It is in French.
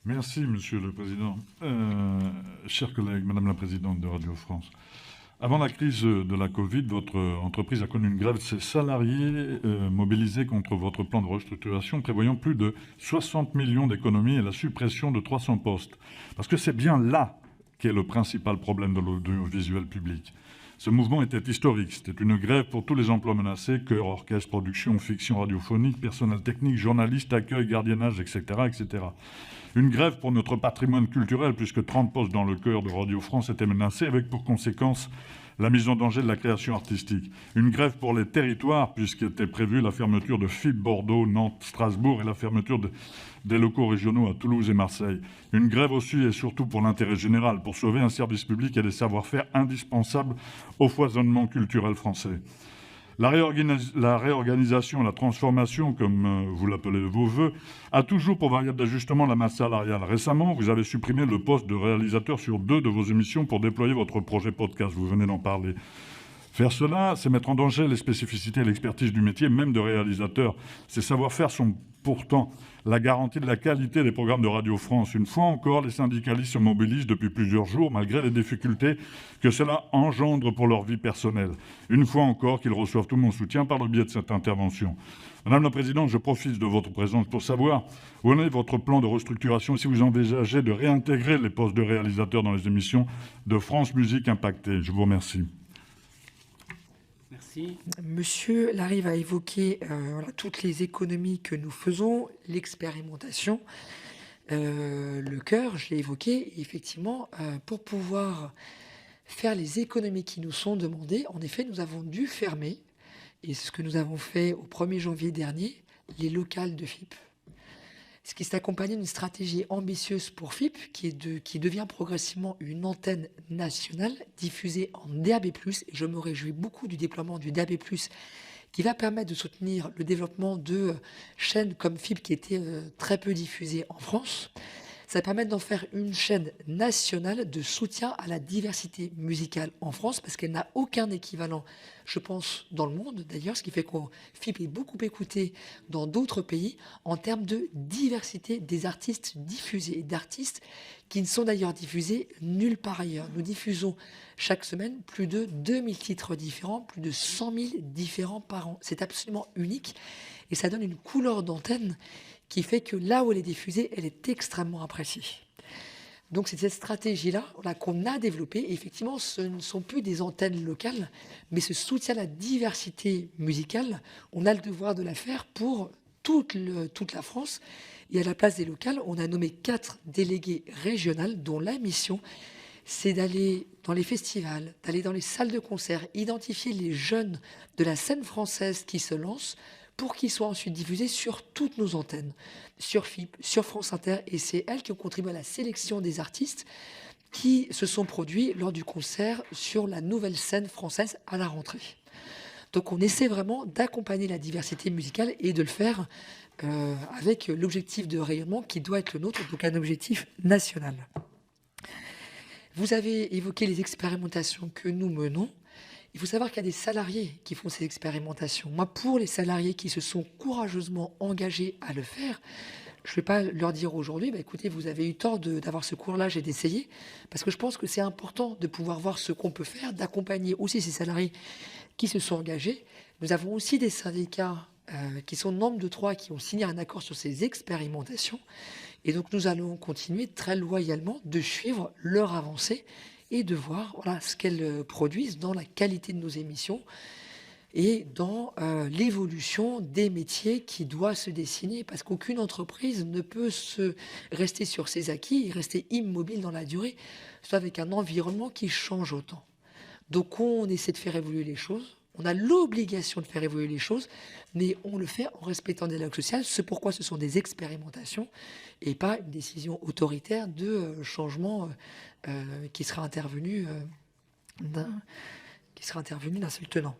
Merci, Monsieur le Président. Chers collègues, Madame la Présidente de Radio France, avant la crise de la Covid, votre entreprise a connu une grève de ses salariés mobilisés contre votre plan de restructuration prévoyant plus de 60 millions d'économies et la suppression de 300 postes. Parce que c'est bien là qu'est le principal problème de l'audiovisuel public. Ce mouvement était historique. C'était une grève pour tous les emplois menacés, chœur, orchestre, production, fiction radiophonique, personnel technique, journaliste, accueil, gardiennage, etc., etc. Une grève pour notre patrimoine culturel, puisque 30 postes dans le chœur de Radio France étaient menacés, avec pour conséquence la mise en danger de la création artistique. Une grève pour les territoires, puisqu'était prévue la fermeture de FIP Bordeaux, Nantes, Strasbourg et la fermeture des locaux régionaux à Toulouse et Marseille. Une grève aussi et surtout pour l'intérêt général, pour sauver un service public et des savoir-faire indispensables au foisonnement culturel français. La réorganisation, la transformation, comme vous l'appelez de vos voeux, a toujours pour variable d'ajustement la masse salariale. Récemment, vous avez supprimé le poste de réalisateur sur 2 de vos émissions pour déployer votre projet podcast. Vous venez d'en parler. Faire cela, c'est mettre en danger les spécificités et l'expertise du métier, même de réalisateur. Ces savoir-faire sont pourtant la garantie de la qualité des programmes de Radio France. Une fois encore, les syndicalistes se mobilisent depuis plusieurs jours, malgré les difficultés que cela engendre pour leur vie personnelle. Une fois encore qu'ils reçoivent tout mon soutien par le biais de cette intervention. Madame la Présidente, je profite de votre présence pour savoir où en est votre plan de restructuration, si vous envisagez de réintégrer les postes de réalisateurs dans les émissions de France Musique impactées. Je vous remercie. Merci. Monsieur Larive a évoqué toutes les économies que nous faisons, l'expérimentation, le chœur, je l'ai évoqué. Et effectivement, pour pouvoir faire les économies qui nous sont demandées, en effet, nous avons dû fermer, et c'est ce que nous avons fait au 1er janvier dernier, les locales de FIP. Ce qui s'est accompagné d'une stratégie ambitieuse pour FIP, qui devient progressivement une antenne nationale diffusée en DAB+. Et je me réjouis beaucoup du déploiement du DAB+, qui va permettre de soutenir le développement de chaînes comme FIP, qui étaient très peu diffusées en France. Ça va permettre d'en faire une chaîne nationale de soutien à la diversité musicale en France, parce qu'elle n'a aucun équivalent, je pense, dans le monde d'ailleurs, ce qui fait que FIP est beaucoup écouté dans d'autres pays en termes de diversité des artistes diffusés, et d'artistes qui ne sont d'ailleurs diffusés nulle part ailleurs. Nous diffusons chaque semaine plus de 2000 titres différents, plus de 100 000 différents par an. C'est absolument unique et ça donne une couleur d'antenne qui fait que là où elle est diffusée, elle est extrêmement appréciée. Donc c'est cette stratégie-là qu'on a développée. Et effectivement, ce ne sont plus des antennes locales, mais ce soutien à la diversité musicale, on a le devoir de la faire pour toute la France. Et à la place des locales, on a nommé 4 délégués régionales dont la mission, c'est d'aller dans les festivals, d'aller dans les salles de concert, identifier les jeunes de la scène française qui se lancent, pour qu'ils soient ensuite diffusés sur toutes nos antennes, sur FIP, sur France Inter. Et c'est elles qui ont contribué à la sélection des artistes qui se sont produits lors du concert sur la nouvelle scène française à la rentrée. Donc on essaie vraiment d'accompagner la diversité musicale et de le faire avec l'objectif de rayonnement qui doit être le nôtre, donc un objectif national. Vous avez évoqué les expérimentations que nous menons. Il faut savoir qu'il y a des salariés qui font ces expérimentations. Moi, pour les salariés qui se sont courageusement engagés à le faire, je ne vais pas leur dire aujourd'hui, écoutez, vous avez eu tort d'avoir ce courage et d'essayer, parce que je pense que c'est important de pouvoir voir ce qu'on peut faire, d'accompagner aussi ces salariés qui se sont engagés. Nous avons aussi des syndicats qui sont nombre de 3 qui ont signé un accord sur ces expérimentations. Et donc, nous allons continuer très loyalement de suivre leur avancée et de voir ce qu'elles produisent dans la qualité de nos émissions et dans l'évolution des métiers qui doit se dessiner. Parce qu'aucune entreprise ne peut rester sur ses acquis et rester immobile dans la durée, soit avec un environnement qui change autant. Donc on essaie de faire évoluer les choses. On a l'obligation de faire évoluer les choses, mais on le fait en respectant des dialogues sociaux. C'est pourquoi ce sont des expérimentations et pas une décision autoritaire de changement qui sera intervenu d'un seul tenant.